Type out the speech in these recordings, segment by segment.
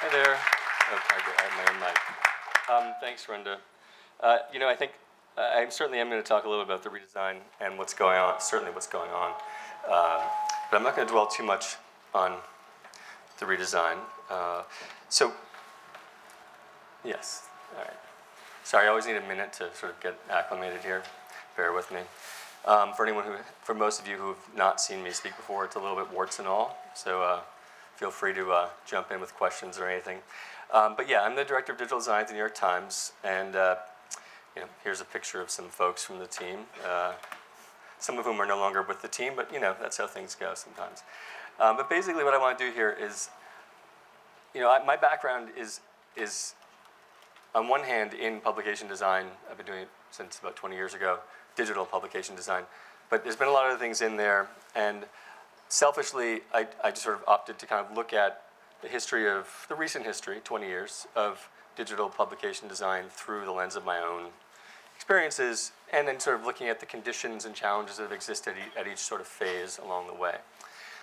Hi there. Oh, I have my own mic. Thanks, Renda. I think I certainly am going to talk a little bit about the redesign and what's going on, certainly what's going on. But I'm not going to dwell too much on the redesign. Yes, all right. Sorry, I always need a minute to sort of get acclimated here. Bear with me. For most of you who have not seen me speak before, it's a little bit warts and all. So feel free to jump in with questions or anything. But yeah, I'm the director of digital design at the New York Times, and here's a picture of some folks from the team. Some of whom are no longer with the team, but that's how things go sometimes. But basically, what I want to do here is, my background is on one hand in publication design. I've been doing it since about 20 years ago, digital publication design. But there's been a lot of things in there, and selfishly, I just sort of opted to kind of look at the recent history, 20 years, of digital publication design through the lens of my own experiences, and then sort of looking at the conditions and challenges that have existed at each sort of phase along the way.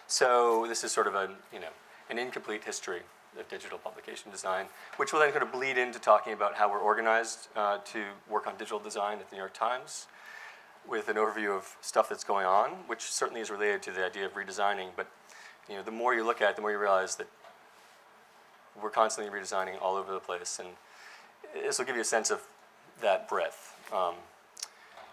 So this is sort of an incomplete history of digital publication design, which will then kind of bleed into talking about how we're organized to work on digital design at the New York Times, with an overview of stuff that's going on, which certainly is related to the idea of redesigning. But the more you look at it, the more you realize that we're constantly redesigning all over the place, and this will give you a sense of that breadth.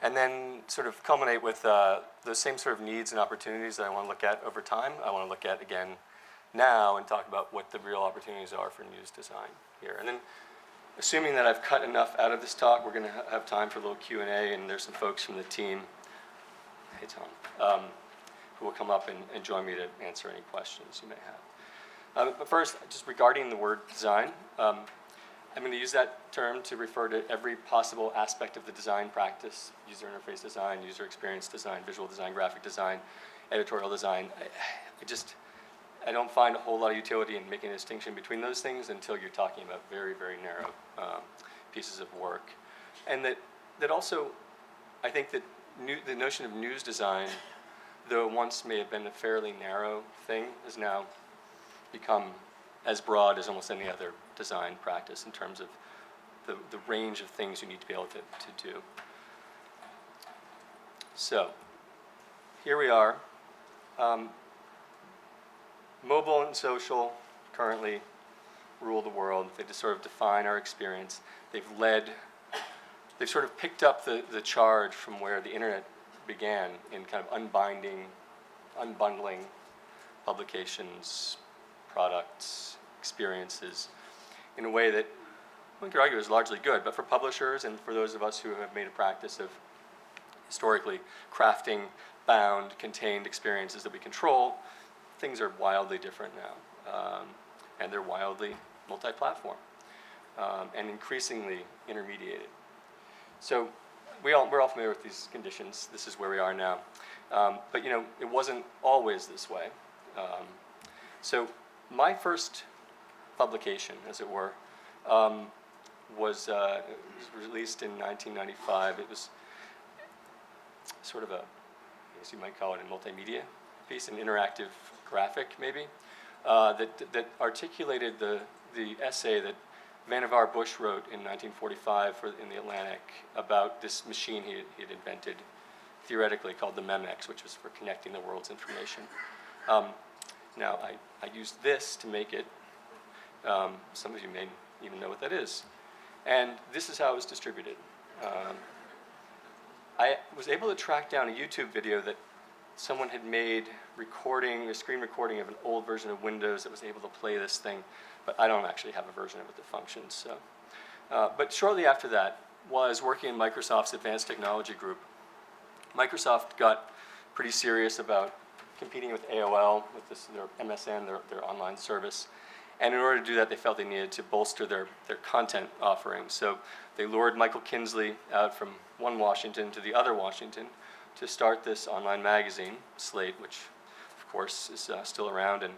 And then sort of culminate with those same sort of needs and opportunities that I want to look at over time. I want to look at again now and talk about what the real opportunities are for news design here. And then assuming that I've cut enough out of this talk, we're going to have time for a little Q&A, and there's some folks from the team, hey Tom, who will come up and join me to answer any questions you may have. But first, just regarding the word design, I'm going to use that term to refer to every possible aspect of the design practice: user interface design, user experience design, visual design, graphic design, editorial design. I don't find a whole lot of utility in making a distinction between those things until you're talking about very, very narrow pieces of work. And that also, I think that the notion of news design, though it once may have been a fairly narrow thing, has now become as broad as almost any other design practice in terms of the range of things you need to be able to do. So here we are. Mobile and social currently rule the world. They just sort of define our experience. They've sort of picked up the charge from where the internet began in kind of unbundling publications, products, experiences, in a way that one could argue is largely good, but for publishers and for those of us who have made a practice of historically crafting bound, contained experiences that we control, things are wildly different now, and they're wildly multi-platform and increasingly intermediated. So we're all familiar with these conditions. This is where we are now. But it wasn't always this way. So my first publication, as it were, was released in 1995. It was sort of I guess you might call it a multimedia piece, an interactive graphic, maybe, that articulated the essay that Vannevar Bush wrote in 1945 in the Atlantic about this machine he had invented, theoretically called the Memex, which was for connecting the world's information. Now, I used this to make it. Some of you may even know what that is. And this is how it was distributed. I was able to track down a YouTube video that someone had made a screen recording of an old version of Windows that was able to play this thing, but I don't actually have a version of it that functions. So. But shortly after that, while I was working in Microsoft's Advanced Technology Group, Microsoft got pretty serious about competing with AOL, with their MSN, their online service. And in order to do that, they felt they needed to bolster their content offerings. So they lured Michael Kinsley out from one Washington to the other Washington to start this online magazine, Slate, which, of course, is still around, and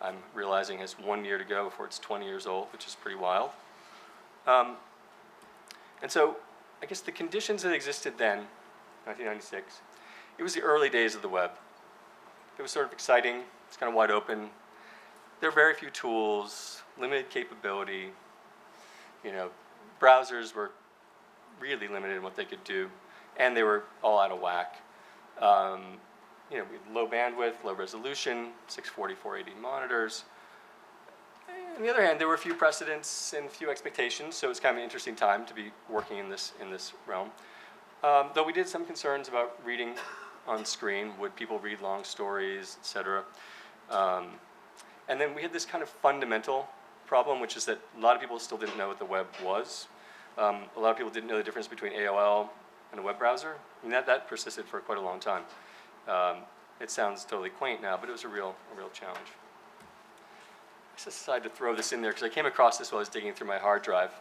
I'm realizing has 1 year to go before it's 20 years old, which is pretty wild. And so I guess the conditions that existed then, 1996, it was the early days of the web. It was sort of exciting. It's kind of wide open. There are very few tools. limited capability. You know, browsers were really limited in what they could do, and they were all out of whack. You know, we had low bandwidth, low resolution, 640, 480 monitors. On the other hand, there were a few precedents and a few expectations, so it was kind of an interesting time to be working in this realm. Though we did some concerns about reading on screen. Would people read long stories, et cetera? And then we had this kind of fundamental problem, which is that a lot of people still didn't know what the web was. A lot of people didn't know the difference between AOL and a web browser. I mean, that persisted for quite a long time. It sounds totally quaint now, but it was a real challenge. I just decided to throw this in there because I came across this while I was digging through my hard drive.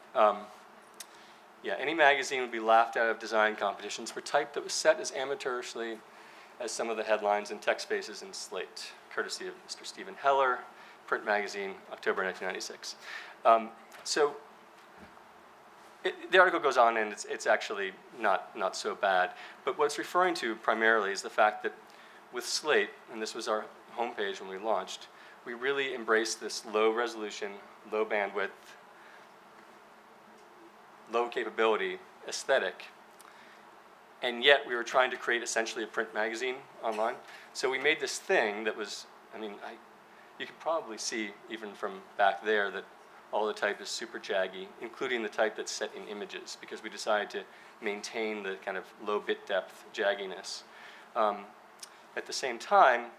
Yeah, any magazine would be laughed out of design competitions for type that was set as amateurishly as some of the headlines and text spaces in Slate, courtesy of Mr. Stephen Heller, Print Magazine, October 1996. The article goes on, and it's actually not so bad. But what it's referring to primarily is the fact that with Slate, and this was our homepage when we launched, we really embraced this low resolution, low bandwidth, low capability aesthetic. And yet we were trying to create essentially a print magazine online. So we made this thing that was, I mean, you can probably see even from back there that all the type is super jaggy, including the type that's set in images, because we decided to maintain the kind of low bit depth jagginess. At the same time,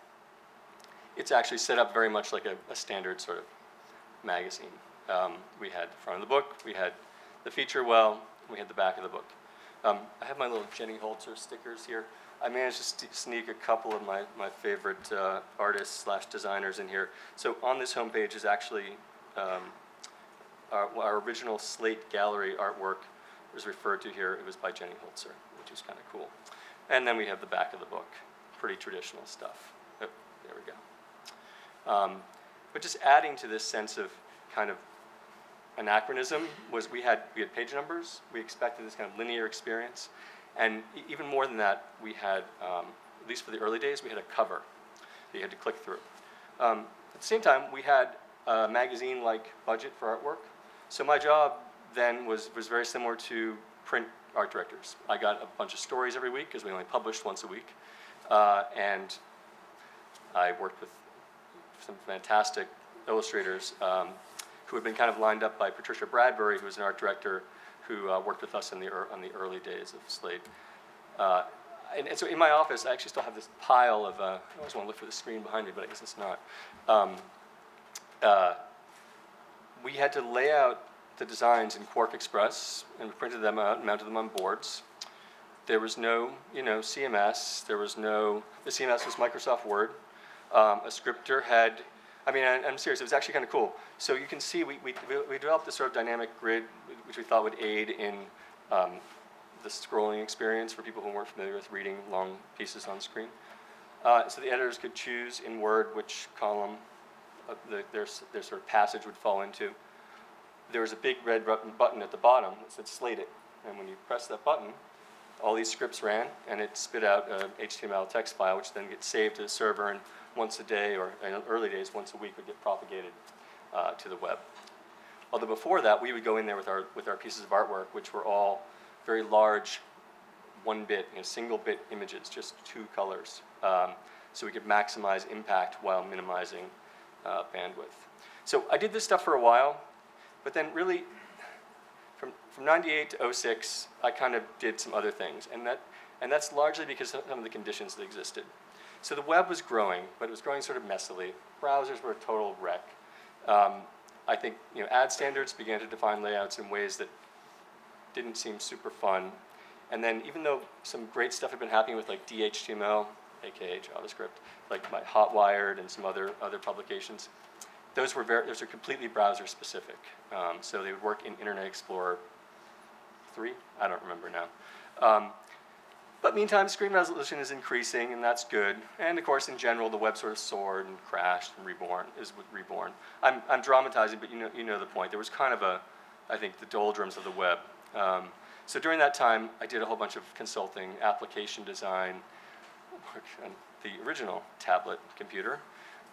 it's actually set up very much like a standard sort of magazine. We had the front of the book, we had the feature well, we had the back of the book. I have my little Jenny Holzer stickers here. I managed to sneak a couple of my favorite artists / designers in here. So on this homepage is actually our original Slate gallery artwork was referred to here. It was by Jenny Holzer, which is kind of cool. And then we have the back of the book. Pretty traditional stuff. Oh, there we go. But just adding to this sense of kind of anachronism was we had page numbers. We expected this kind of linear experience. And even more than that, we had, at least for the early days, we had a cover that you had to click through. At the same time, we had a magazine-like budget for artwork. So my job then was very similar to print art directors. I got a bunch of stories every week because we only published once a week. And I worked with some fantastic illustrators who had been kind of lined up by Patricia Bradbury, who was an art director who worked with us on the early days of Slate. And so in my office, I actually still have this pile of, I always want to look for the screen behind me, but I guess it's not. We had to lay out the designs in Quark Express, and we printed them out and mounted them on boards. There was no, CMS. There was no, the CMS was Microsoft Word. A scripter had, I mean, I'm serious, it was actually kind of cool. So you can see we developed this sort of dynamic grid, which we thought would aid in the scrolling experience for people who weren't familiar with reading long pieces on screen. So the editors could choose in Word which column their sort of passage would fall into. There was a big red button at the bottom that said Slate it. And when you press that button, all these scripts ran, and it spit out an HTML text file, which then gets saved to the server, and once a day, or in early days, once a week, would get propagated to the web. Although before that, we would go in there with our pieces of artwork, which were all very large, one-bit, single-bit images, just 2 colors, so we could maximize impact while minimizing bandwidth. So I did this stuff for a while, but then really, from 98 to 06, I kind of did some other things, and that's largely because of some of the conditions that existed. So the web was growing, but it was growing sort of messily. Browsers were a total wreck. I think ad standards began to define layouts in ways that didn't seem super fun. And then even though some great stuff had been happening with like DHTML, aka JavaScript, like my Hotwired and some other publications, those were completely browser specific. So they would work in Internet Explorer 3, I don't remember now. But meantime, screen resolution is increasing, and that's good. And of course, in general, the web sort of soared and crashed and is reborn. I'm dramatizing, but you know the point. There was kind of I think, the doldrums of the web. So during that time, I did a whole bunch of consulting, application design, worked on the original tablet computer,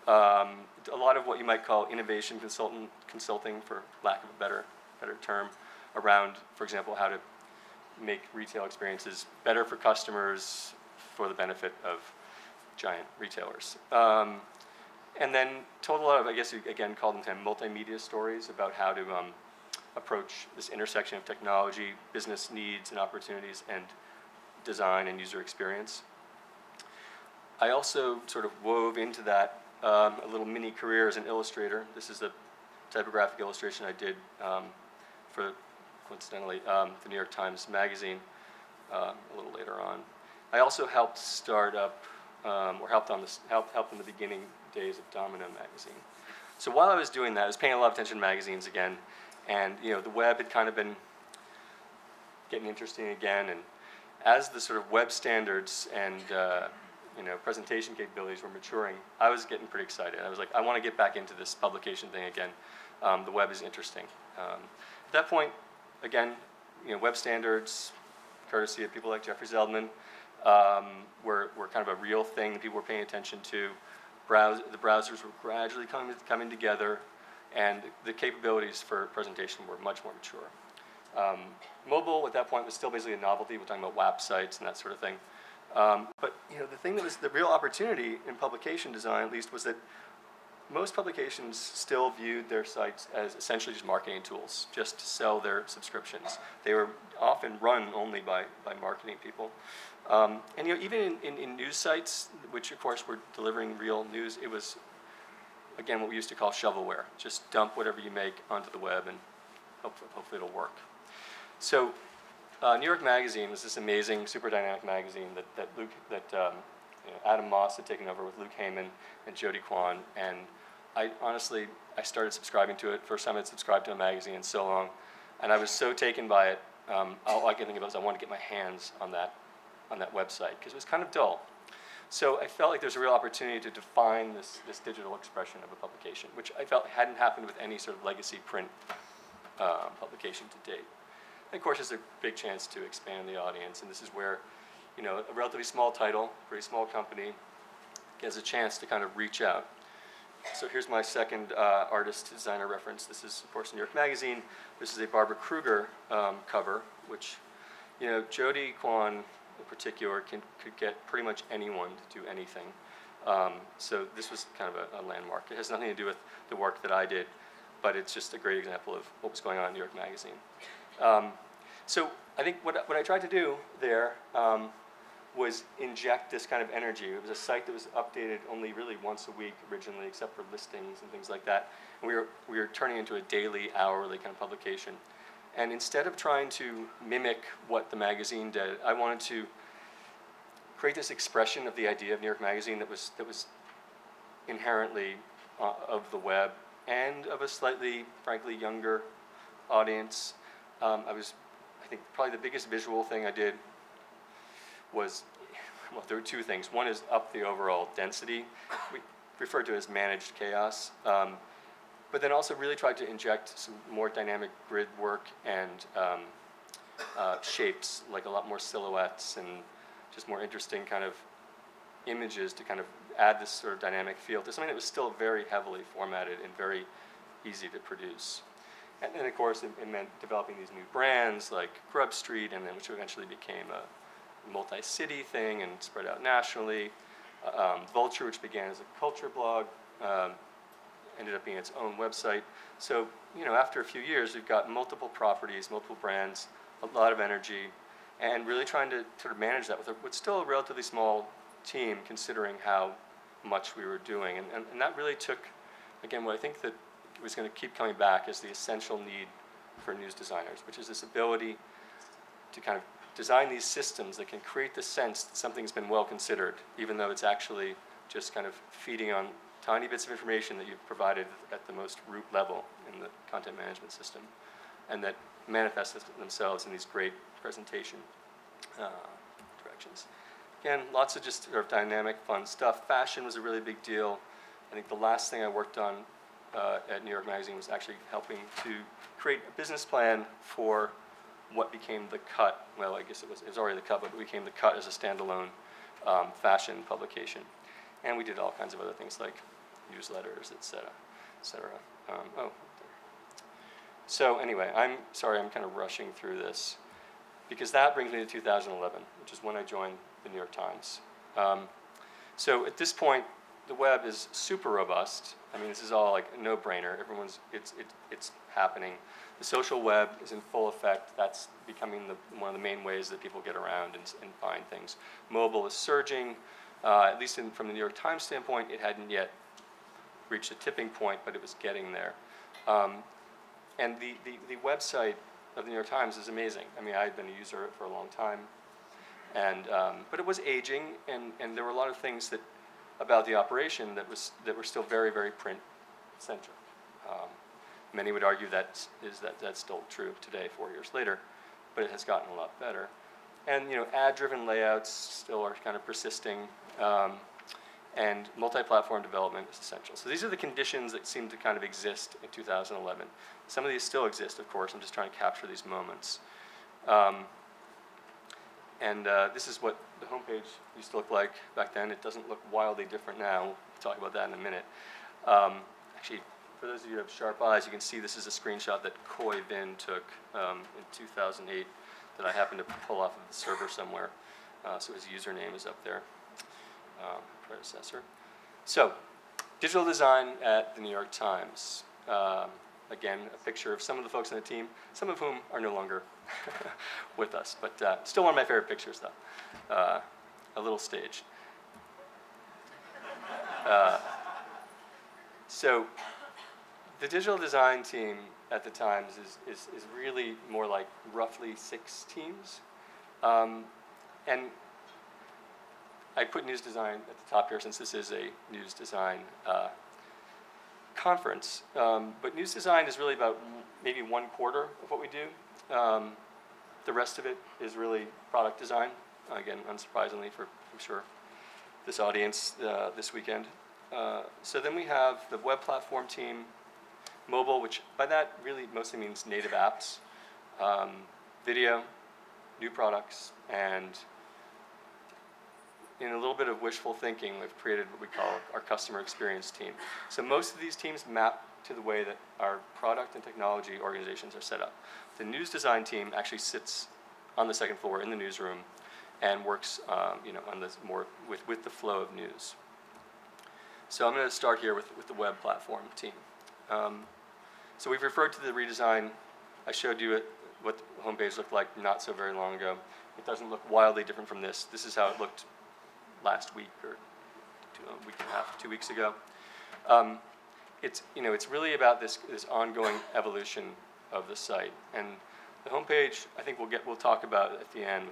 A lot of what you might call innovation consulting, for lack of a better term, around, for example, how to make retail experiences better for customers for the benefit of giant retailers. And then told a lot of, I guess you again call them kind of multimedia stories about how to approach this intersection of technology, business needs and opportunities, and design and user experience. I also sort of wove into that a little mini career as an illustrator. This is a typographic illustration I did for, coincidentally, the New York Times Magazine a little later on. I also helped start up, or helped in the beginning days of Domino magazine. So while I was doing that, I was paying a lot of attention to magazines again, and the web had kind of been getting interesting again. And as the sort of web standards and presentation capabilities were maturing, I was getting pretty excited. I was like, I want to get back into this publication thing again. The web is interesting. At that point, again, web standards, courtesy of people like Jeffrey Adelman, were kind of a real thing that people were paying attention to. The browsers were gradually coming together, and the capabilities for presentation were much more mature. Mobile at that point was still basically a novelty. We're talking about WAP sites and that sort of thing. But the thing that was the real opportunity in publication design, at least, was that most publications still viewed their sites as essentially just marketing tools, just to sell their subscriptions. They were often run only by marketing people. And even in news sites, which of course were delivering real news, it was, again, what we used to call shovelware. Just dump whatever you make onto the web, and hopefully it'll work. So New York Magazine was this amazing, super dynamic magazine that Adam Moss had taken over with Luke Heyman and Jody Kwan, and I started subscribing to it. First time I'd subscribed to a magazine in so long, and I was so taken by it. All I could think about was I wanted to get my hands on that website, because it was kind of dull. So I felt like there's a real opportunity to define this digital expression of a publication, which I felt hadn't happened with any sort of legacy print publication to date. And of course, there's a big chance to expand the audience, and this is where a relatively small title, pretty small company, gets a chance to kind of reach out. So here's my second artist-designer reference. This is, of course, New York Magazine. This is a Barbara Kruger cover, which, Jody Kwan in particular could get pretty much anyone to do anything. So this was kind of a landmark. It has nothing to do with the work that I did, but it's just a great example of what was going on in New York Magazine. So I think what I tried to do there was inject this kind of energy. It was a site that was updated only really once a week originally, except for listings and things like that. And we were turning into a daily, hourly kind of publication. And instead of trying to mimic what the magazine did, I wanted to create this expression of the idea of New York Magazine that was inherently of the web and of a slightly, frankly, younger audience. I think probably the biggest visual thing I did was, well, there were two things. One is up the overall density. We refer to it as managed chaos. But then also really tried to inject some more dynamic grid work and shapes, like a lot more silhouettes and just more interesting kind of images to kind of add this sort of dynamic feel to something that was still very heavily formatted and very easy to produce. And then, of course, it meant developing these new brands like Grub Street, and then which eventually became a multi-city thing and spread out nationally. Vulture, which began as a culture blog, ended up being its own website. So, after a few years, we've got multiple properties, multiple brands, a lot of energy, and really trying to sort of manage that with still a relatively small team, considering how much we were doing. And that really took, again, what I think that was going to keep coming back is the essential need for news designers, which is this ability to kind of design these systems that can create the sense that something's been well considered, even though it's actually just kind of feeding on tiny bits of information that you've provided at the most root level in the content management system, and that manifest themselves in these great presentation directions. Again, lots of just sort of dynamic, fun stuff. Fashion was a really big deal. I think the last thing I worked on at New York Magazine was actually helping to create a business plan for what became The Cut. Well, I guess it was already The Cut, but it became The Cut as a standalone fashion publication. And we did all kinds of other things like newsletters, etc., etc. So anyway, I'm sorry I'm kind of rushing through this, because that brings me to 2011, which is when I joined the New York Times. So at this point, the web is super robust. I mean, this is all like a no-brainer. It's happening. The social web is in full effect. That's becoming one of the main ways that people get around and find things. Mobile is surging. At least from the New York Times standpoint, it hadn't yet reached a tipping point, but it was getting there. And the website of the New York Times is amazing. I mean, I had been a user for a long time, and but it was aging, and there were a lot of things about the operation that were still very, very print-centric. Many would argue that's still true today, 4 years later, but it has gotten a lot better. And ad-driven layouts still are kind of persisting, and multi-platform development is essential. So these are the conditions that seem to kind of exist in 2011. Some of these still exist, of course. I'm just trying to capture these moments. This is what the homepage used to look like back then. It doesn't look wildly different now. We'll talk about that in a minute. Actually, for those of you who have sharp eyes, you can see this is a screenshot that Khoi Vinh took in 2008 that I happened to pull off of the server somewhere. So his username is up there, predecessor. So, digital design at the New York Times. Again, a picture of some of the folks on the team, some of whom are no longer with us, but still one of my favorite pictures, though. A little staged. So, the digital design team at the Times is really more like roughly 6 teams. And I put news design at the top here since this is a news design conference. But news design is really about maybe 1/4 of what we do. The rest of it is really product design. Again, unsurprisingly for, I'm sure, this audience this weekend. So then we have the web platform team, mobile, which by that really mostly means native apps, video, new products, and in a little bit of wishful thinking, we've created what we call our customer experience team. So most of these teams map to the way that our product and technology organizations are set up. The news design team actually sits on the second floor in the newsroom and works on this more with the flow of news. So I'm going to start here with the web platform team. So we've referred to the redesign. I showed you what the homepage looked like not so very long ago. It doesn't look wildly different from this. This is how it looked last week or a week and a half, 2 weeks ago. It's really about this ongoing evolution of the site. And the homepage, I think we'll talk about at the end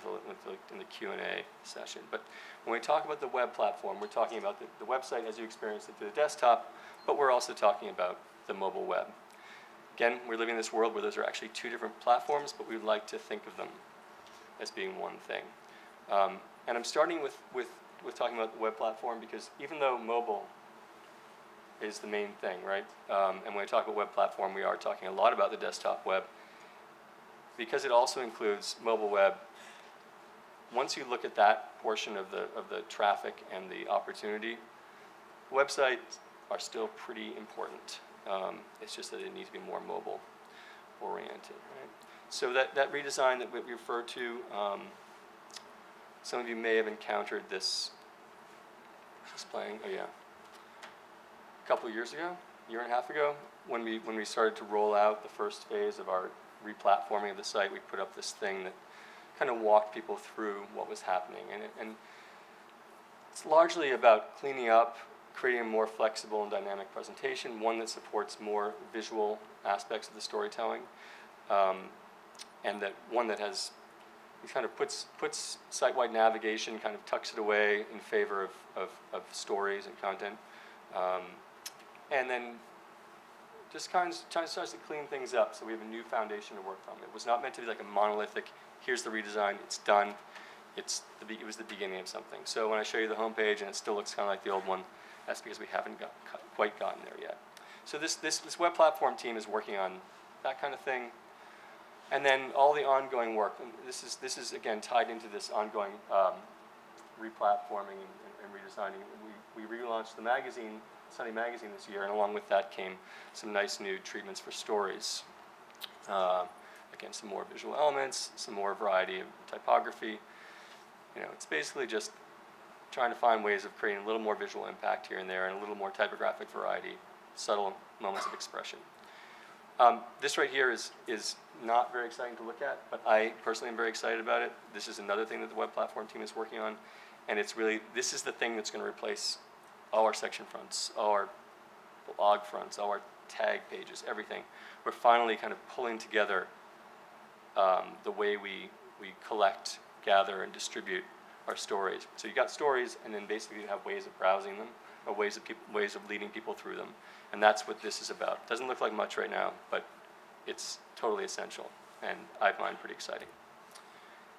in the Q&A session. But when we talk about the web platform, we're talking about the website as you experience it through the desktop, but we're also talking about the mobile web. Again, we're living in this world where those are actually 2 different platforms, but we would like to think of them as being one thing. And I'm starting with talking about the web platform because even though mobile is the main thing, right? And when we talk about web platform, we are talking a lot about the desktop web because it also includes mobile web. Once you look at that portion of the traffic and the opportunity, websites are still pretty important. It's just that it needs to be more mobile oriented, right? So that redesign that we referred to, some of you may have encountered this. Just playing, oh yeah, a couple of years ago, a year and a half ago, when we started to roll out the first phase of our replatforming of the site, we put up this thing that kind of walked people through what was happening, and it's largely about cleaning up, creating a more flexible and dynamic presentation, one that supports more visual aspects of the storytelling, and one that has kind of puts site-wide navigation, kind of tucks it away in favor of stories and content, and then just kind of starts to clean things up so we have a new foundation to work from. It was not meant to be like a monolithic, here's the redesign, it's done. It was the beginning of something. So when I show you the homepage and it still looks kind of like the old one, that's because we haven't quite gotten there yet. So this web platform team is working on that kind of thing. And then all the ongoing work, and this is again tied into this ongoing replatforming and redesigning. We relaunched the magazine, Sunday Magazine this year, and along with that came some nice new treatments for stories. Again, some more visual elements, some more variety of typography. You know, it's basically just trying to find ways of creating a little more visual impact here and there and a little more typographic variety, subtle moments of expression. This right here is not very exciting to look at, but I personally am very excited about it. This is another thing that the web platform team is working on, and it's really, this is the thing that's going to replace all our section fronts, all our blog fronts, all our tag pages, everything. We're finally kind of pulling together the way we collect, gather, and distribute our stories. So you got stories, and then basically you have ways of browsing them, or ways of leading people through them. And that's what this is about. It doesn't look like much right now, but it's totally essential, and I find pretty exciting.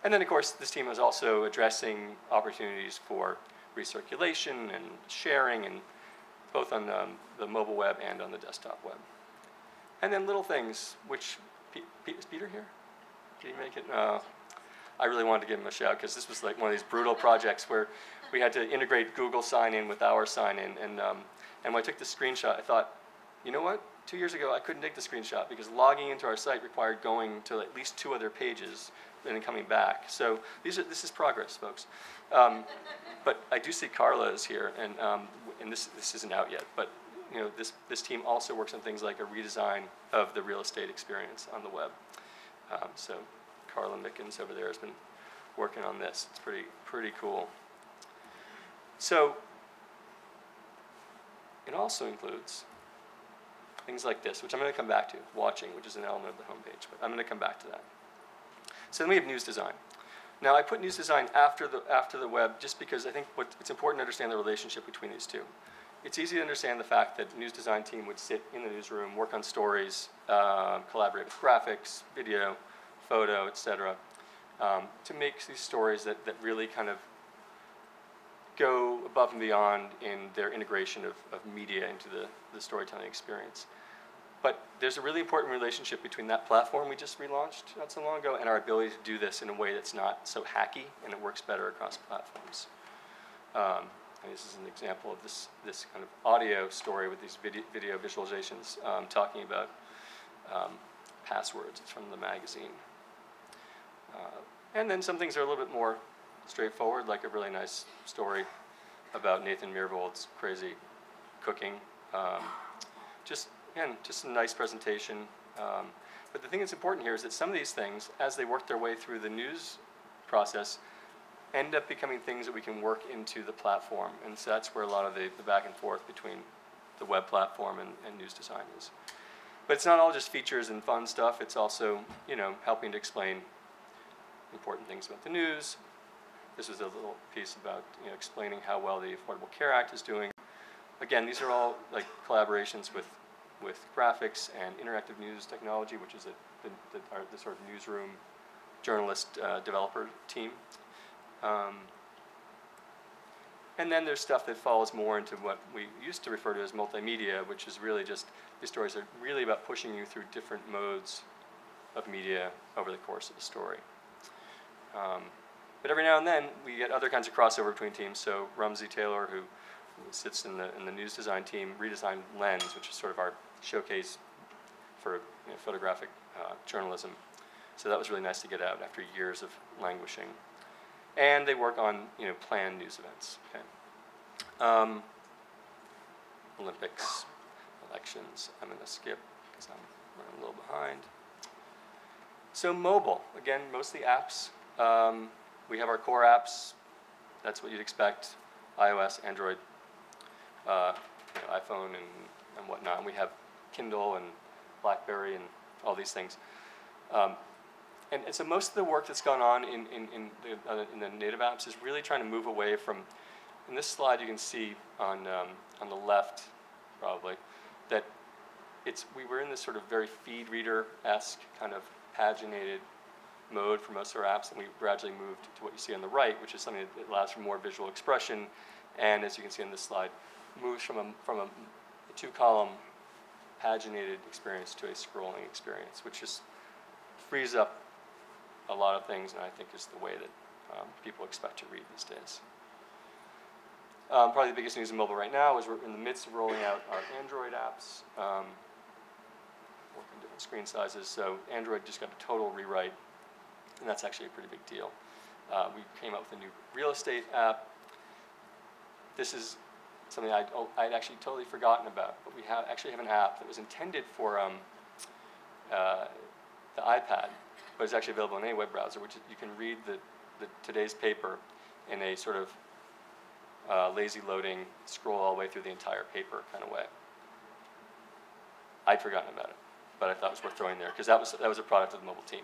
And then, of course, this team is also addressing opportunities for recirculation and sharing, and both on the mobile web and on the desktop web. And then little things, which, is Peter here? Did he make it? I really wanted to give him a shout, because this was like one of these brutal projects where we had to integrate Google sign-in with our sign-in. And when I took the screenshot, I thought, you know what? 2 years ago, I couldn't take the screenshot because logging into our site required going to at least 2 other pages and then coming back. So this is progress, folks. But I do see Carla is here, and this isn't out yet. But you know, this team also works on things like a redesign of the real estate experience on the web. So Carla Mickens over there has been working on this. It's pretty cool. So it also includes things like this, which I'm going to come back to, watching, which is an element of the homepage, but I'm going to come back to that. So then we have news design. Now I put news design after the web just because I think it's important to understand the relationship between these two. It's easy to understand the fact that the news design team would sit in the newsroom, work on stories, collaborate with graphics, video, photo, etc., to make these stories that really kind of go above and beyond in their integration of media into the storytelling experience. But there's a really important relationship between that platform we just relaunched not so long ago and our ability to do this in a way that's not so hacky and it works better across platforms. And this is an example of this kind of audio story with these video visualizations talking about passwords. It's from the magazine. And then some things are a little bit more straightforward, like a really nice story about Nathan Myhrvold's crazy cooking. Just a nice presentation. But the thing that's important here is that some of these things, as they work their way through the news process, end up becoming things that we can work into the platform. And so that's where a lot of the back and forth between the web platform and news design is. But it's not all just features and fun stuff. It's also, you know, helping to explain important things about the news. This was a little piece about, you know, explaining how well the Affordable Care Act is doing. Again, these are all like collaborations with graphics and interactive news technology, which is the sort of newsroom journalist developer team. And then there's stuff that falls more into what we used to refer to as multimedia, which is really just, these stories are really about pushing you through different modes of media over the course of the story. But every now and then, we get other kinds of crossover between teams. So Rumsey Taylor, who sits in the news design team, redesigned Lens, which is sort of our showcase for photographic journalism. So that was really nice to get out after years of languishing. And they work on planned news events. Okay. Olympics, elections. I'm going to skip because I'm running a little behind. So mobile, again, mostly apps. We have our core apps. That's what you'd expect: iOS, Android, iPhone, and whatnot. And we have Kindle and BlackBerry and all these things. And so most of the work that's gone on in the native apps is really trying to move away from. In this slide, you can see on the left, probably, that we were in this sort of very feed reader-esque kind of paginated mode for most of our apps, and we gradually moved to what you see on the right, which is something that allows for more visual expression, and as you can see on this slide, moves from a two-column paginated experience to a scrolling experience, which just frees up a lot of things, and I think is the way that people expect to read these days. Probably the biggest news in mobile right now is we're in the midst of rolling out our Android apps, working different screen sizes. So Android just got a total rewrite, and that's actually a pretty big deal. We came up with a new real estate app. This is something I'd actually totally forgotten about, but we actually have an app that was intended for the iPad, but it's actually available in any web browser, which you can read today's paper in a sort of lazy loading, scroll all the way through the entire paper kind of way. I'd forgotten about it, but I thought it was worth throwing there because that was a product of the mobile team.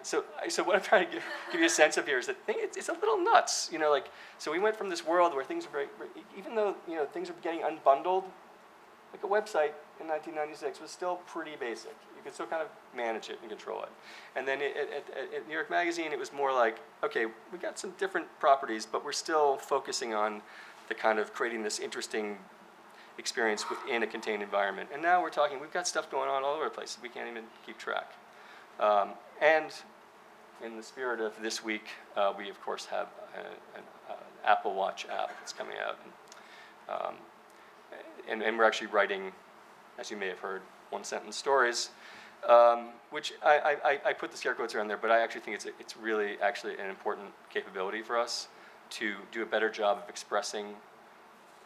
So what I'm trying to give you a sense of here is that it's a little nuts, you know. Like, so we went from this world where things are even though things are getting unbundled, like a website in 1996 was still pretty basic. You could still kind of manage it and control it. And then at New York Magazine, it was more like, okay, we got some different properties, but we're still focusing on the kind of creating this interesting experience within a contained environment. And now we're talking, we've got stuff going on all over the place. We can't even keep track. And in the spirit of this week, we of course have an Apple Watch app that's coming out. And we're actually writing, as you may have heard, one-sentence stories, which I put the scare quotes around there, but I actually think it's really actually an important capability for us to do a better job of expressing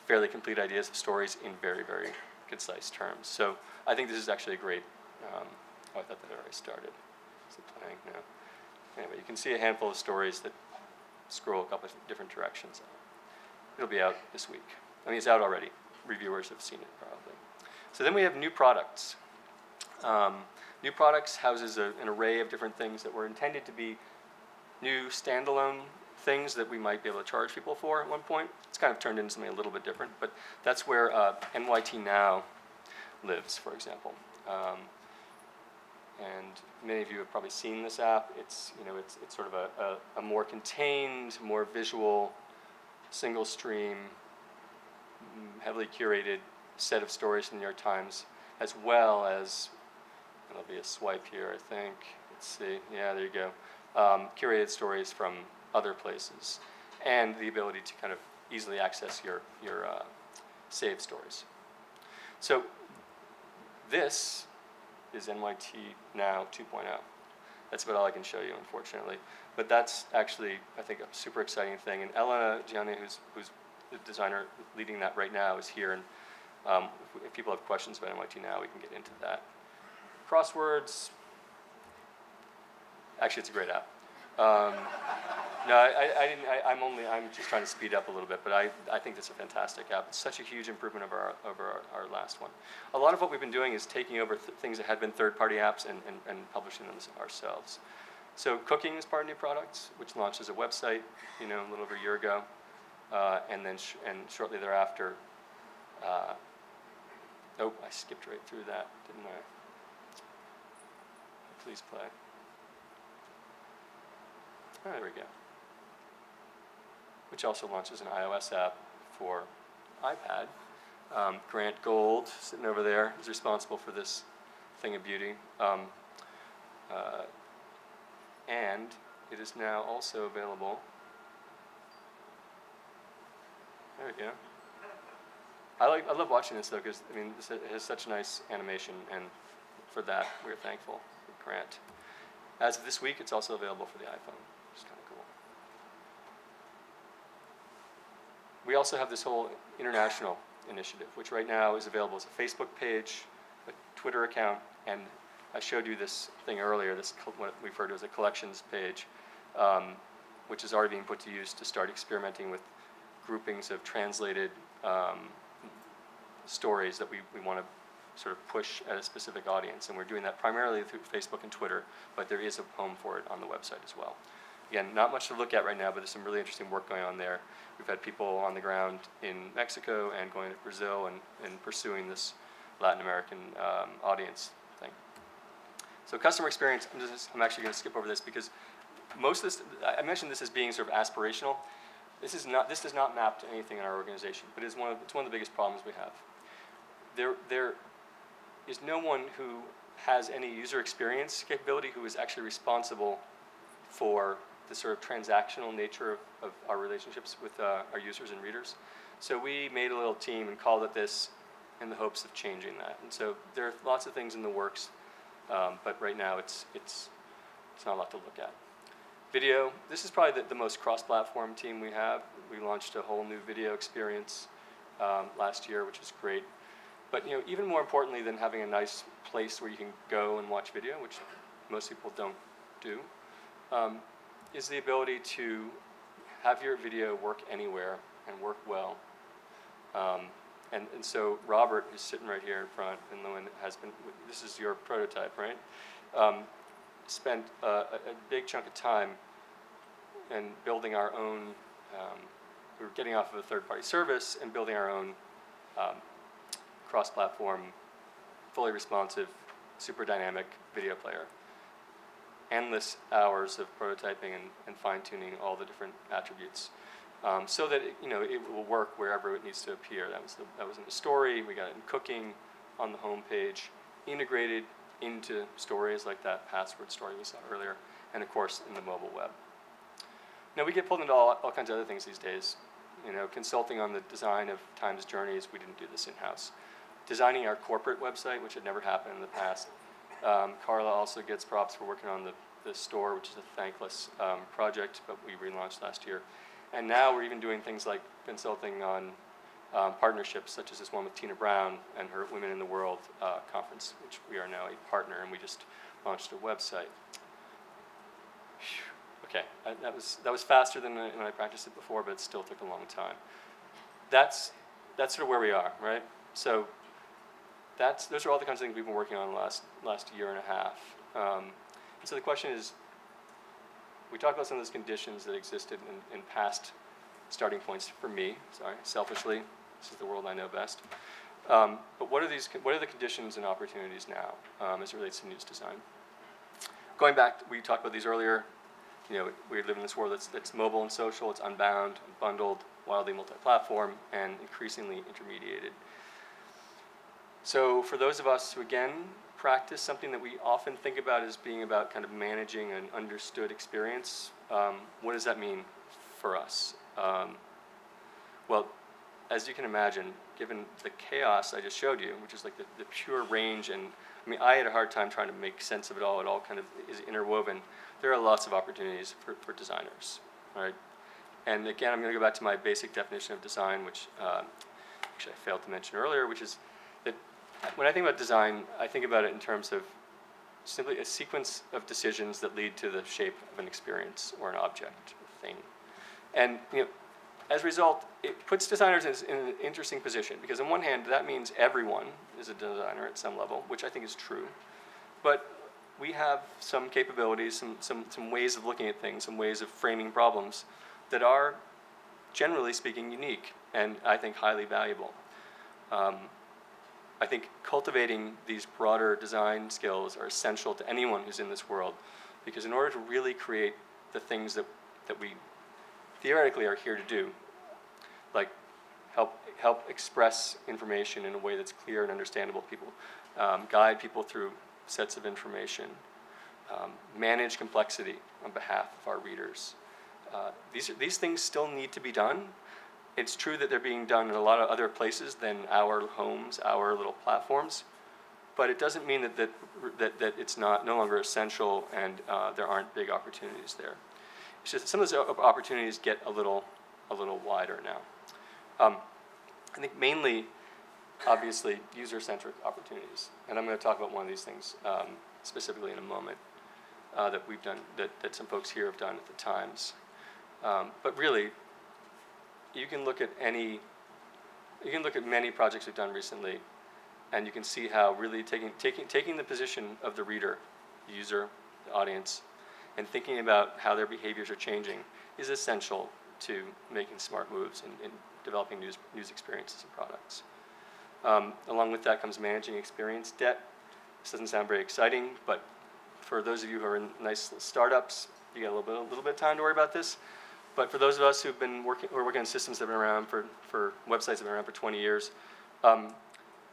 fairly complete ideas of stories in very, very concise terms. So I think this is actually a great, oh, I thought that had already started. Is it playing? No. Anyway, you can see a handful of stories that scroll a couple of different directions. It'll be out this week. I mean, it's out already. Reviewers have seen it probably. So then we have new products. New products houses an array of different things that were intended to be new standalone things that we might be able to charge people for at one point. It's kind of turned into something a little bit different, but that's where NYT Now lives, for example. And many of you have probably seen this app. It's sort of a more contained, more visual, single stream, heavily curated set of stories from the New York Times, as well as, and there'll be a swipe here, I think. Let's see. Yeah, there you go. Curated stories from other places, and the ability to kind of easily access your saved stories. So this is NYT Now 2.0. That's about all I can show you, unfortunately. But that's actually, I think, a super exciting thing. And Elena Gianni, who's the designer leading that right now, is here. And if people have questions about NYT Now, we can get into that. Crosswords. Actually, it's a great app. No, I'm just trying to speed up a little bit, but I think it's a fantastic app. It's such a huge improvement over our last one. A lot of what we've been doing is taking over things that had been third-party apps and publishing them ourselves. So cooking is part of new products, which launched as a website, a little over a year ago, and then shortly thereafter. Oh, I skipped right through that, didn't I? Please play. Oh, there we go. Which also launches an iOS app for iPad. Grant Gold, sitting over there, is responsible for this thing of beauty. And it is now also available. There we go. I love watching this though, because it has such nice animation, and for that we're thankful for Grant. As of this week, it's also available for the iPhone, which is kind of cool. We also have this whole international initiative, which right now is available as a Facebook page, a Twitter account, and I showed you this thing earlier, what we refer to as a collections page, which is already being put to use to start experimenting with groupings of translated stories that we want to sort of push at a specific audience, and we're doing that primarily through Facebook and Twitter, but there is a home for it on the website as well. Again, not much to look at right now, but there's some really interesting work going on there. We've had people on the ground in Mexico and going to Brazil and pursuing this Latin American audience thing. So customer experience, I'm actually going to skip over this because most of this, I mentioned this as being sort of aspirational. This does not map to anything in our organization, but it's one of the biggest problems we have. There is no one who has any user experience capability who is actually responsible for the sort of transactional nature of our relationships with our users and readers. So we made a little team and called it this in the hopes of changing that. And so there are lots of things in the works, but right now it's not a lot to look at. Video, this is probably the most cross-platform team we have. We launched a whole new video experience last year, which is great. But even more importantly than having a nice place where you can go and watch video, which most people don't do, is the ability to have your video work anywhere and work well. And so Robert, who's sitting right here in front, and Lewin has been, this is your prototype, right? Spent a big chunk of time in building our own, we were getting off of a third-party service and building our own cross-platform, fully responsive, super dynamic video player. Endless hours of prototyping and fine-tuning all the different attributes. So that it will work wherever it needs to appear. That was in the story. We got it in cooking, on the home page, integrated into stories like that password story we saw earlier, and of course in the mobile web. Now we get pulled into all kinds of other things these days. Consulting on the design of Times Journeys, we didn't do this in-house. Designing our corporate website, which had never happened in the past. Carla also gets props for working on the store, which is a thankless project, but we relaunched last year. And now we're even doing things like consulting on partnerships, such as this one with Tina Brown and her Women in the World conference, which we are now a partner, and we just launched a website. Okay, that was faster than when I practiced it before, but it still took a long time. That's sort of where we are, right? So those are all the kinds of things we've been working on the last year and a half. And so the question is, we talked about some of those conditions that existed in past starting points for me. Sorry, selfishly, this is the world I know best. But what are the conditions and opportunities now as it relates to news design? Going back, we talked about these earlier. We live in this world that's mobile and social. It's unbound, bundled, wildly multi-platform, and increasingly intermediated. So for those of us who, again, practice something that we often think about as being about kind of managing an understood experience, what does that mean for us? Well, as you can imagine, given the chaos I just showed you, which is like the pure range, and I mean, I had a hard time trying to make sense of it all. It all kind of is interwoven. There are lots of opportunities for designers, right? And again, I'm going to go back to my basic definition of design, which actually I failed to mention earlier, which is that when I think about design, I think about it in terms of simply a sequence of decisions that lead to the shape of an experience or an object or thing. And as a result, it puts designers in an interesting position, because on one hand, that means everyone is a designer at some level, which I think is true. But we have some capabilities, some ways of looking at things, some ways of framing problems that are, generally speaking, unique and I think highly valuable. I think cultivating these broader design skills are essential to anyone who's in this world, because in order to really create the things that we theoretically are here to do, like help express information in a way that's clear and understandable to people, guide people through sets of information, manage complexity on behalf of our readers. These things still need to be done. It's true that they're being done in a lot of other places than our homes, our little platforms, but it doesn't mean that it's no longer essential and there aren't big opportunities there. It's just some of those opportunities get a little wider now. I think mainly, obviously, user-centric opportunities, and I'm going to talk about one of these things specifically in a moment that we've done, that some folks here have done at the Times. But really, you can look at many projects we've done recently, and you can see how really taking the position of the reader, the user, the audience, and thinking about how their behaviors are changing is essential to making smart moves and developing news experiences and products. Along with that comes managing experience debt. This doesn't sound very exciting, but for those of you who are in nice startups, you got a little bit of time to worry about this. But for those of us who are working on systems that have been around for websites that have been around for 20 years,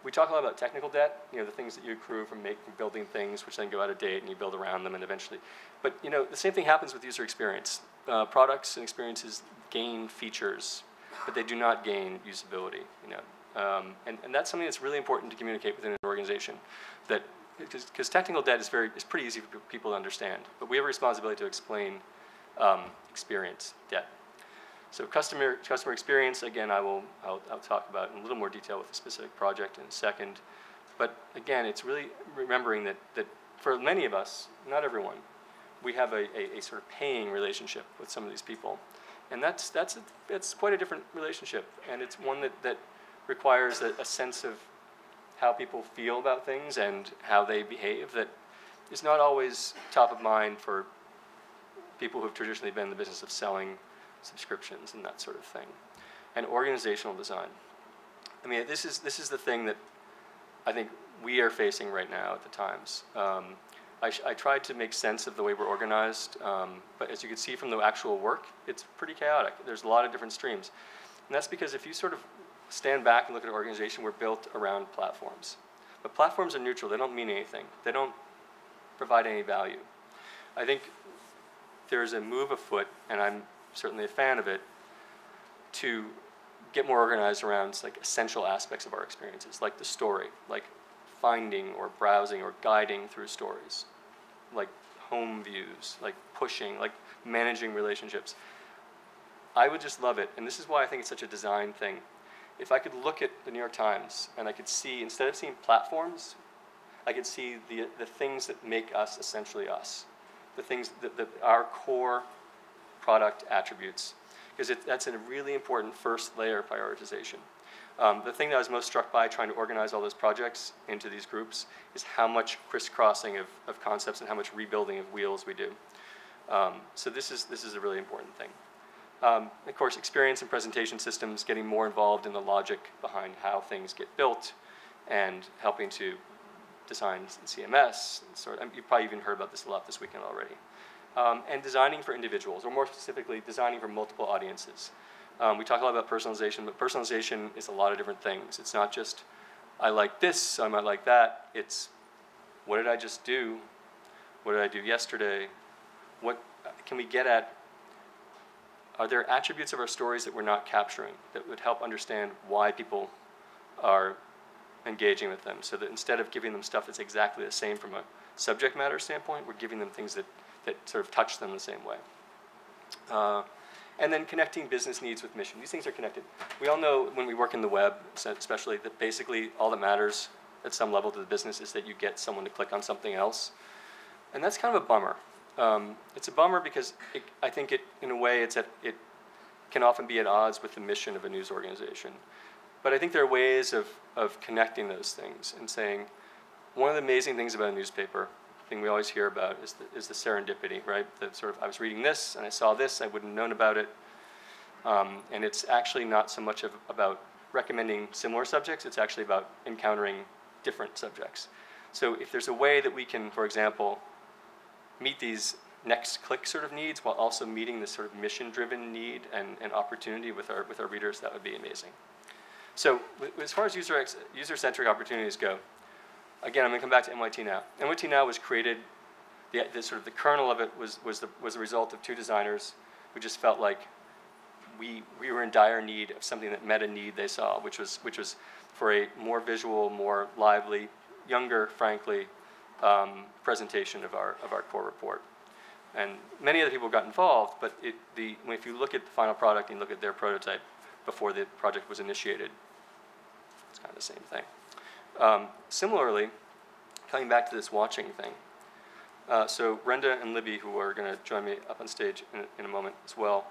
we talk a lot about technical debt, the things that you accrue from building things which then go out of date and you build around them and eventually. But the same thing happens with user experience. Products and experiences gain features but they do not gain usability. And that's something that's really important to communicate within an organization. That because technical debt is pretty easy for people to understand, but we have a responsibility to explain experience debt. So customer experience, again, I'll talk about in a little more detail with a specific project in a second. But again, it's really remembering that for many of us, not everyone, we have a sort of paying relationship with some of these people. And that's quite a different relationship. And it's one that requires a sense of how people feel about things and how they behave that is not always top of mind for people who have traditionally been in the business of selling subscriptions and that sort of thing. And organizational design. I mean, this is the thing that I think we are facing right now at the Times. I tried to make sense of the way we're organized, but as you can see from the actual work, it's pretty chaotic. There's a lot of different streams. And that's because if you sort of stand back and look at an organization, we're built around platforms. But platforms are neutral. They don't mean anything. They don't provide any value. I think there's a move afoot, and I'm certainly a fan of it, to get more organized around like essential aspects of our experiences, like the story, like finding or browsing or guiding through stories, like home views, like pushing, like managing relationships. I would just love it, and this is why I think it's such a design thing. If I could look at the New York Times and I could see, instead of seeing platforms, I could see the things that make us essentially us, the things that our core product attributes, because that's a really important first layer of prioritization. The thing that I was most struck by trying to organize all those projects into these groups is how much crisscrossing of concepts and how much rebuilding of wheels we do. So this is a really important thing. Of course, experience and presentation systems, getting more involved in the logic behind how things get built and helping to design CMS. You've probably even heard about this a lot this weekend already. And designing for individuals, or more specifically, designing for multiple audiences. We talk a lot about personalization, but personalization is a lot of different things. It's not just, I like this, so I might like that. It's, what did I just do? What did I do yesterday? What can we get at? Are there attributes of our stories that we're not capturing that would help understand why people are engaging with them, so that instead of giving them stuff that's exactly the same from a subject matter standpoint, we're giving them things that sort of touch them the same way. And then connecting business needs with mission. These things are connected. We all know when we work in the web, especially, that basically all that matters at some level to the business is that you get someone to click on something else. And that's kind of a bummer. It's a bummer because I think in a way, it can often be at odds with the mission of a news organization. But I think there are ways of connecting those things and saying, one of the amazing things about a newspaper, thing we always hear about, is the serendipity, right? The sort of, I was reading this and I saw this, I wouldn't have known about it. And it's actually not so much about recommending similar subjects, it's actually about encountering different subjects. So if there's a way that we can, for example, meet these next click sort of needs while also meeting this sort of mission-driven need and opportunity with our readers, that would be amazing. So as far as user-centric opportunities go, again, I'm going to come back to NYT Now. NYT Now was created, the kernel of it was the result of two designers who just felt like we were in dire need of something that met a need they saw, which was for a more visual, more lively, younger, frankly, presentation of our core report. And many other people got involved, but if you look at the final product and look at their prototype before the project was initiated, it's kind of the same thing. Similarly, coming back to this watching thing, so Brenda and Libby, who are going to join me up on stage in a moment as well,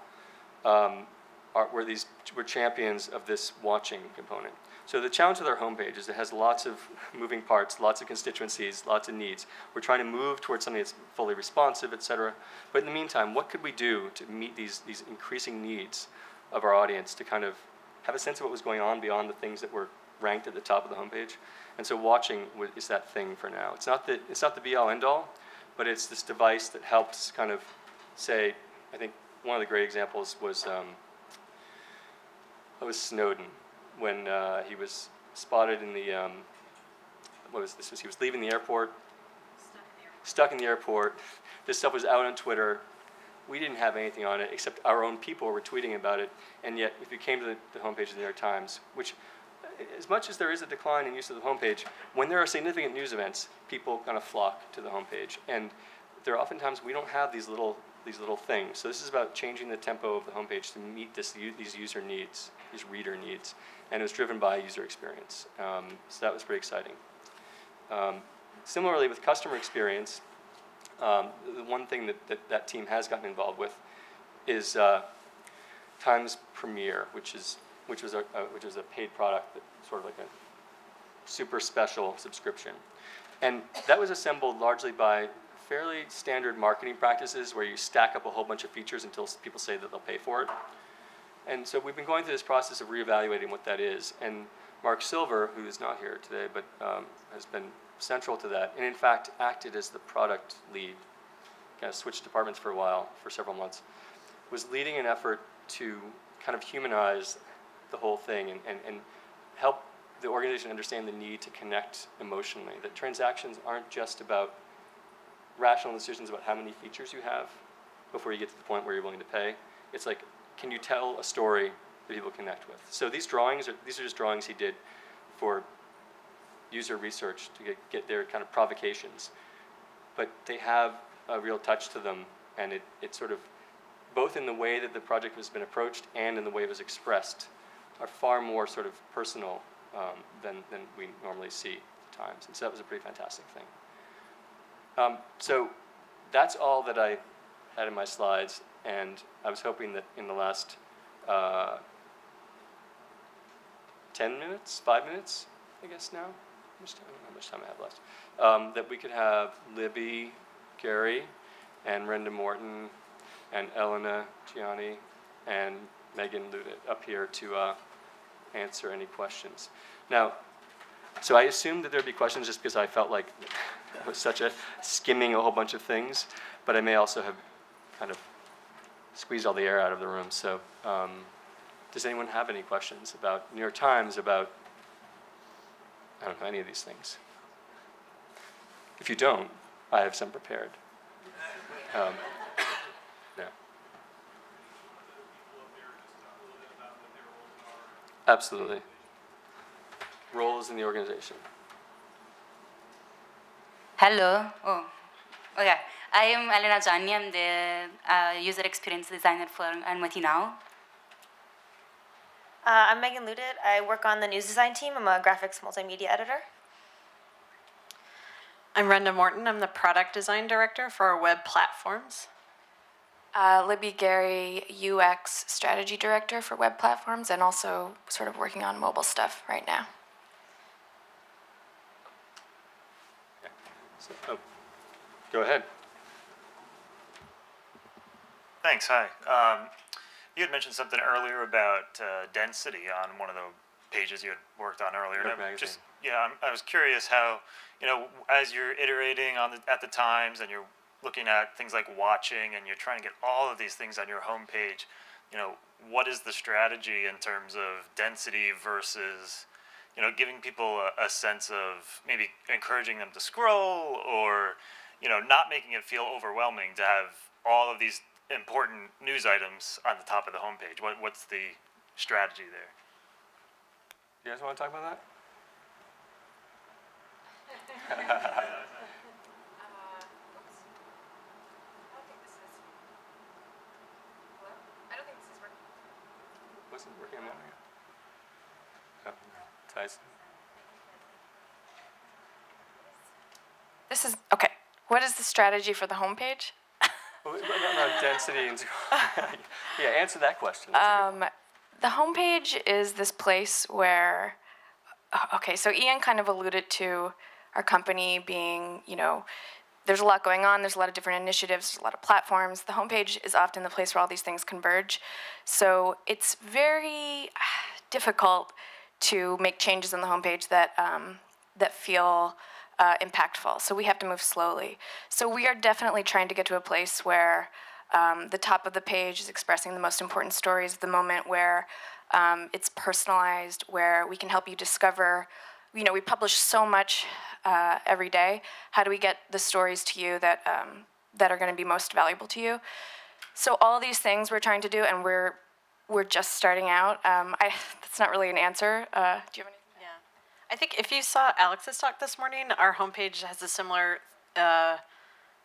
were champions of this watching component. So the challenge with our homepage is it has lots of moving parts, lots of constituencies, lots of needs. We're trying to move towards something that's fully responsive, et cetera. But in the meantime, what could we do to meet these increasing needs of our audience to kind of have a sense of what was going on beyond the things that were ranked at the top of the homepage? And so watching is that thing for now. It's not the be-all, end-all, but it's this device that helps kind of say, I think one of the great examples was Snowden, when he was spotted in the, he was leaving the airport, stuck in the airport. This stuff was out on Twitter, we didn't have anything on it except our own people were tweeting about it. And yet, if you came to the homepage of the New York Times, which, as much as there is a decline in use of the homepage, when there are significant news events, people kind of flock to the homepage. And there are oftentimes we don't have these little things. So this is about changing the tempo of the homepage to meet these user needs, these reader needs. And it was driven by user experience. So that was pretty exciting. Similarly, with customer experience, the one thing that team has gotten involved with is Times Premier, which was a paid product, that sort of like a super special subscription. And that was assembled largely by fairly standard marketing practices where you stack up a whole bunch of features until people say that they'll pay for it. And so we've been going through this process of reevaluating what that is. And Mark Silver, who is not here today, but has been central to that, and in fact acted as the product lead, kind of switched departments for a while, for several months, was leading an effort to kind of humanize the whole thing and help the organization understand the need to connect emotionally, that transactions aren't just about rational decisions about how many features you have before you get to the point where you're willing to pay. It's like, can you tell a story that people connect with? So these are just drawings he did for user research to get their kind of provocations. But they have a real touch to them, and it sort of, both in the way that the project has been approached and in the way it was expressed, are far more sort of personal than we normally see at times. And so that was a pretty fantastic thing. So that's all that I had in my slides, and I was hoping that in the last 10 minutes, 5 minutes, I guess now, I don't know how much time I have left, that we could have Libby, Gary, and Renda Morton, and Elena Gianni, and Megan Ludet up here to answer any questions. Now, so I assumed that there'd be questions just because I felt like it was such a skimming a whole bunch of things, but I may also have kind of squeezed all the air out of the room. So does anyone have any questions about New York Times, about, I don't know, any of these things? If you don't, I have some prepared. Yeah. Absolutely. Roles in the organization. Hello. Oh, okay. I am Elena Gianni. I'm the user experience designer for Anmati Now. I'm Megan Ludet. I work on the news design team. I'm a graphics multimedia editor. I'm Renda Morton. I'm the product design director for our web platforms. Libby Gary, UX strategy director for web platforms, and also sort of working on mobile stuff right now. Okay. So, go ahead. Thanks. Hi. You had mentioned something earlier about density on one of the pages you had worked on earlier. I was curious how, as you're iterating at the Times and you're looking at things like watching and you're trying to get all of these things on your homepage, what is the strategy in terms of density versus, giving people a sense of maybe encouraging them to scroll or, not making it feel overwhelming to have all of these important news items on the top of the homepage? What's the strategy there? You guys want to talk about that? Wasn't working a moment ago. Oh, Tyson. This is, okay, what is the strategy for the homepage? About density and yeah, answer that question. The homepage is this place where, okay, so Ian kind of alluded to our company being, there's a lot going on, there's a lot of different initiatives, there's a lot of platforms. The homepage is often the place where all these things converge. So it's very difficult to make changes on the homepage that, that feel impactful. So we have to move slowly. So we are definitely trying to get to a place where the top of the page is expressing the most important stories of the moment, where it's personalized, where we can help you discover, we publish so much every day. How do we get the stories to you that, that are going to be most valuable to you? So all these things we're trying to do, and we're just starting out. That's not really an answer. Do you have anything? Yeah, I think if you saw Alex's talk this morning, our homepage has a similar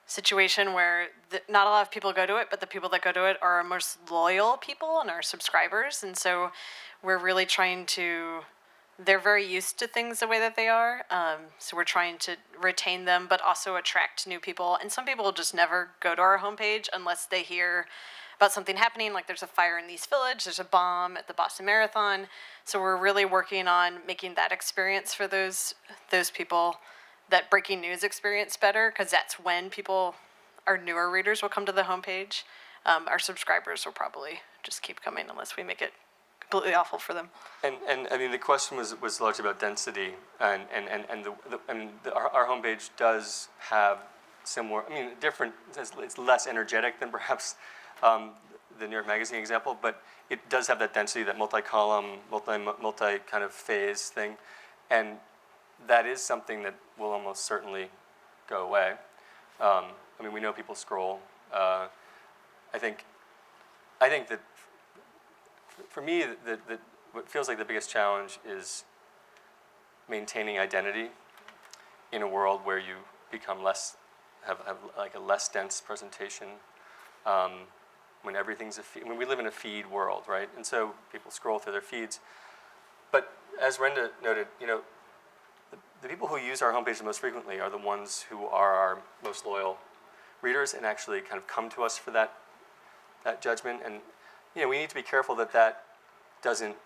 situation where not a lot of people go to it, but the people that go to it are our most loyal people and our subscribers, and so we're really trying to. They're very used to things the way that they are, so we're trying to retain them, but also attract new people. And some people just never go to our homepage unless they hear about something happening, like there's a fire in the East Village, there's a bomb at the Boston Marathon. So we're really working on making that experience for those people, that breaking news experience better, because that's when people, our newer readers, will come to the homepage. Our subscribers will probably just keep coming unless we make it completely awful for them. And I mean, the question was largely about density, and our homepage does have similar. I mean, different. It's less energetic than perhaps the New York Magazine example, but it does have that density, that multi-column, multi kind of phase thing, and that is something that will almost certainly go away. I mean, we know people scroll. I think that for me, what feels like the biggest challenge is maintaining identity in a world where you become have like a less dense presentation. When everything's a feed, when we live in a feed world, right? And so people scroll through their feeds. But as Renda noted, you know, the people who use our homepage the most frequently are the ones who are our most loyal readers and actually kind of come to us for that judgment. And you know, we need to be careful that that doesn't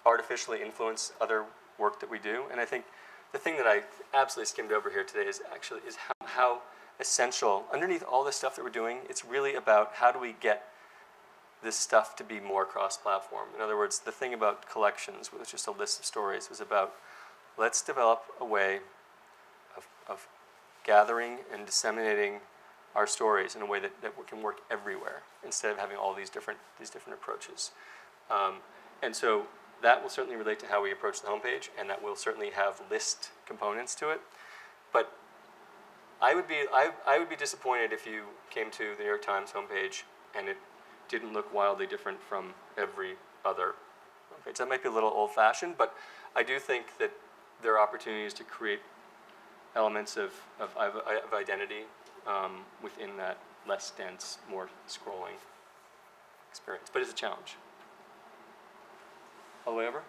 artificially influence other work that we do. And I think the thing that I absolutely skimmed over here today is how essential, underneath all the stuff that we're doing, it's really about how do we get this stuff to be more cross-platform. In other words, the thing about collections, which was just a list of stories, was about let's develop a way of gathering and disseminating our stories in a way that can work everywhere instead of having all these different approaches. And so that will certainly relate to how we approach the homepage, and that will certainly have list components to it. But I would be disappointed if you came to the New York Times homepage and it didn't look wildly different from every other homepage. That might be a little old-fashioned, but I do think that there are opportunities to create elements of identity within that less dense, more scrolling experience. But it's a challenge. All the way over?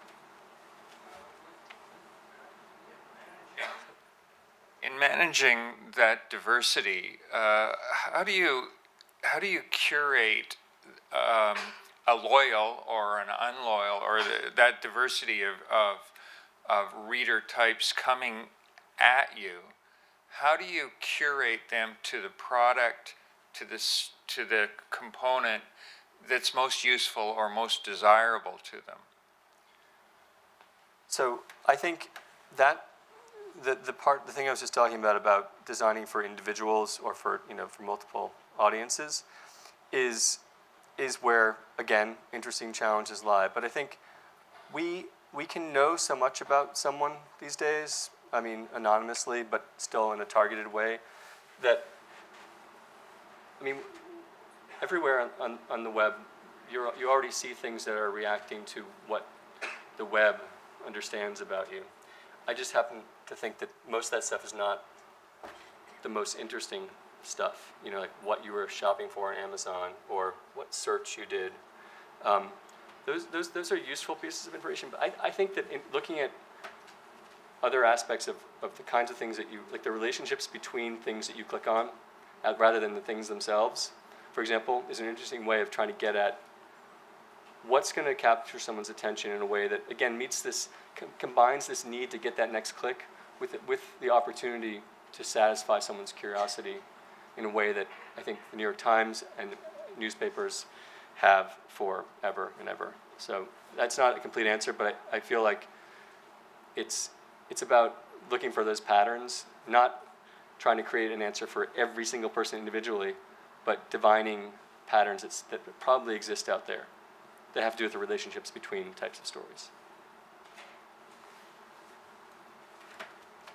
In managing that diversity, how do you curate a loyal or an unloyal, or that diversity of reader types coming at you? How do you curate them to the product, to the component that's most useful or most desirable to them? So I think that the thing I was just talking about designing for individuals or for multiple audiences is where, again, interesting challenges lie. But I think we can know so much about someone these days, I mean, anonymously, but still in a targeted way, that, I mean, everywhere on the web, you already see things that are reacting to what the web understands about you. I just happen to think that most of that stuff is not the most interesting stuff, you know, like what you were shopping for on Amazon or what search you did. Those are useful pieces of information, but I think that in looking at other aspects of the kinds of things that you, like the relationships between things that you click on, rather than the things themselves, for example, is an interesting way of trying to get at what's going to capture someone's attention in a way that, again, meets this, combines this need to get that next click with the opportunity to satisfy someone's curiosity in a way that I think the New York Times and newspapers have forever and ever. So that's not a complete answer, but I feel like it's about looking for those patterns, not trying to create an answer for every single person individually, but divining patterns that probably exist out there that have to do with the relationships between types of stories.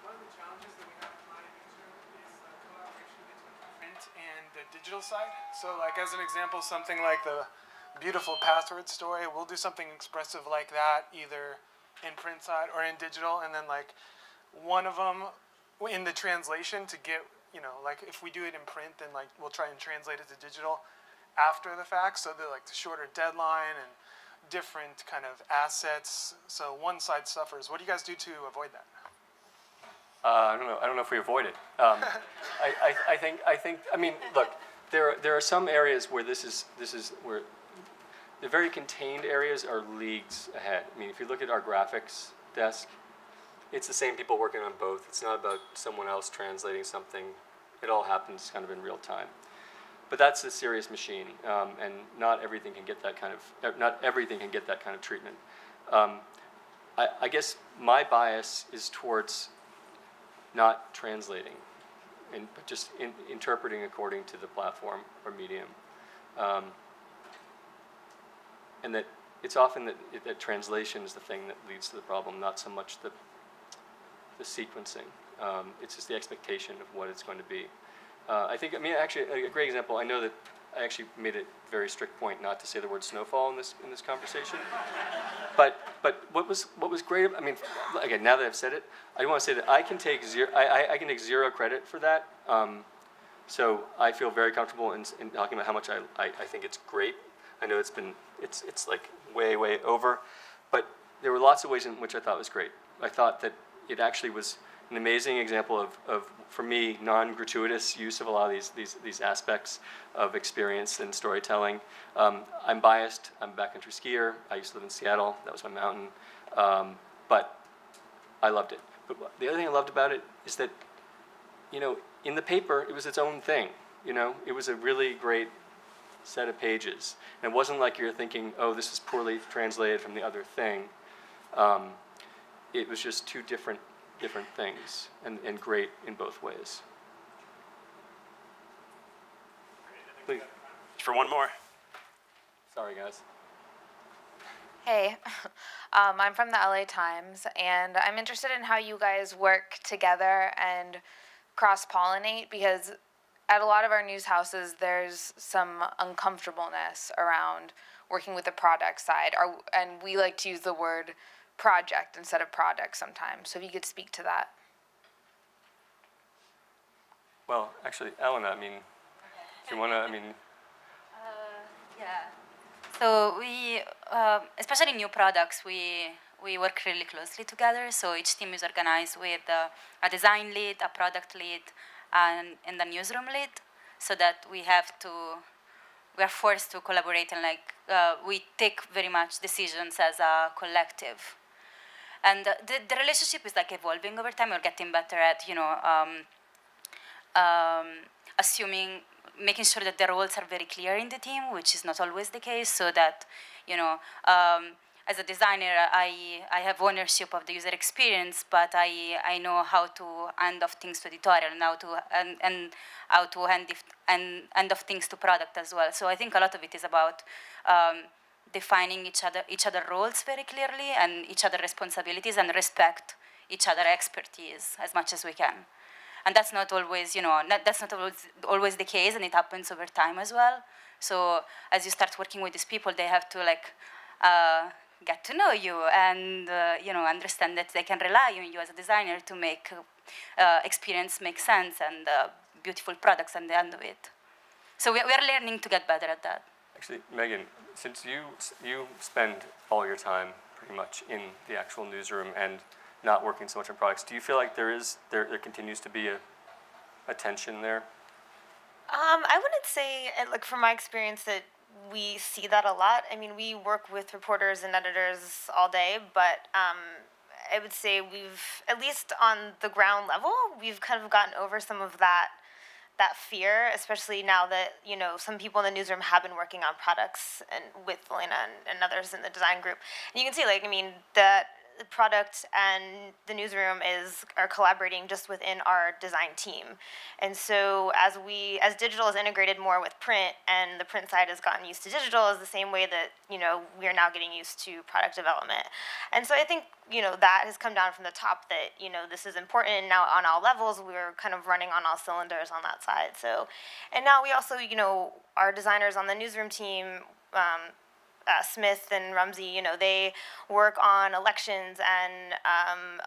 One of the challenges that we have in my newsroom is collaboration between print and the digital side. So like as an example, something like the beautiful password story, we'll do something expressive like that, either in print side or in digital, and then like one of them in the translation to get, like if we do it in print, then like we'll try and translate it to digital after the fact, so they're like the shorter deadline and different kind of assets, so one side suffers. What do you guys do to avoid that? I don't know if we avoid it. I mean, look, there are some areas where this is where the very contained areas are leagues ahead. I mean, if you look at our graphics desk, it's the same people working on both. It's not about someone else translating something. It all happens kind of in real time. But that's a serious machine, and not everything can get that kind of treatment. I guess my bias is towards not translating, but just interpreting according to the platform or medium, and that it's often that translation is the thing that leads to the problem, not so much the sequencing. It's just the expectation of what it's going to be. Actually, a great example. I know that I actually made a very strict point not to say the word snowfall in this conversation. but what was great? I mean, again, now that I've said it, I want to say that I can take zero credit for that. So I feel very comfortable in talking about how much I think it's great. I know it's like way over, but there were lots of ways in which I thought was great. I thought that it actually was an amazing example of for me, non-gratuitous use of a lot of these aspects of experience and storytelling. I'm biased. I'm a backcountry skier. I used to live in Seattle. That was my mountain. But I loved it. But the other thing I loved about it is that, in the paper, it was its own thing. It was a really great set of pages. And it wasn't like you're thinking, oh, this is poorly translated from the other thing. It was just two different things, and great in both ways. Please. For one more. Sorry, guys. Hey, I'm from the LA Times, and I'm interested in how you guys work together and cross-pollinate, because at a lot of our news houses, there's some uncomfortableness around working with the product side, and we like to use the word project instead of product sometimes. So if you could speak to that. Well, actually, Elena, I mean, if you want to, Yeah. So we, especially new products, we work really closely together. So each team is organized with a design lead, a product lead, and the newsroom lead, so that we are forced to collaborate, and we take very much decisions as a collective. And the relationship is evolving over time. We're getting better at making sure that the roles are very clear in the team, which is not always the case. So that as a designer, I have ownership of the user experience, but I know how to hand off things to editorial, and how to hand off things to product as well. So I think a lot of it is about defining each other roles very clearly, and each other responsibilities, and respect each other expertise as much as we can. And that's not always, that's not always the case, and it happens over time as well. So as you start working with these people, they have to get to know you, and understand that they can rely on you as a designer to make experience make sense, and beautiful products at the end of it. So we are learning to get better at that. Actually, Megan, since you spend all your time pretty much in the actual newsroom and not working so much on products, do you feel like there continues to be a tension there? I wouldn't say, from my experience, that we see that a lot. I mean, we work with reporters and editors all day, but I would say we've, at least on the ground level, we've kind of gotten over some of that fear, especially now that, some people in the newsroom have been working on products and with Elena and others in the design group. And you can see, that product and the newsroom are collaborating just within our design team. And so as digital is integrated more with print, and the print side has gotten used to digital, is the same way that, you know, we are now getting used to product development. And so I think, you know, that has come down from the top that, you know, this is important, and now on all levels we're kind of running on all cylinders on that side. So, and now we also, you know, our designers on the newsroom team, Smith and Rumsey, you know, they work on elections and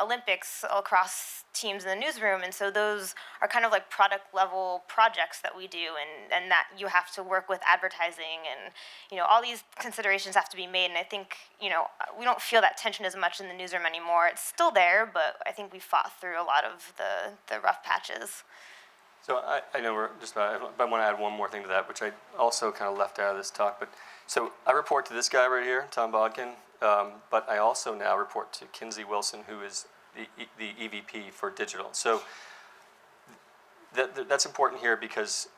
Olympics across teams in the newsroom, and so those are kind of like product level projects that we do, and that you have to work with advertising, and, you know, all these considerations have to be made. And I think, you know, we don't feel that tension as much in the newsroom anymore. It's still there, but I think we fought through a lot of the rough patches. So I know we're just about, but I want to add one more thing to that, which I also kind of left out of this talk. But so I report to this guy right here, Tom Bodkin, but I also now report to Kinsey Wilson, who is the EVP for digital. So that's important here because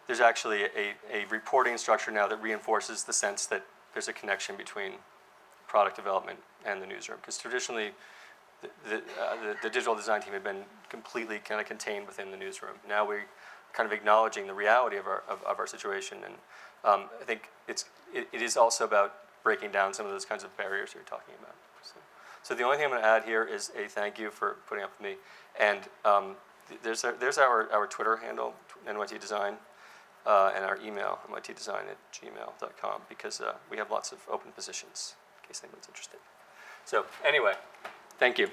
there's actually a reporting structure now that reinforces the sense that there's a connection between product development and the newsroom. Because traditionally, the digital design team had been completely kind of contained within the newsroom. Now we're kind of acknowledging the reality of our situation, and I think it is also about breaking down some of those kinds of barriers you're talking about. So the only thing I'm going to add here is a thank you for putting up with me, and there's our Twitter handle, NYT Design, and our email, nytdesign@gmail.com, because we have lots of open positions in case anyone's interested. So anyway. Thank you.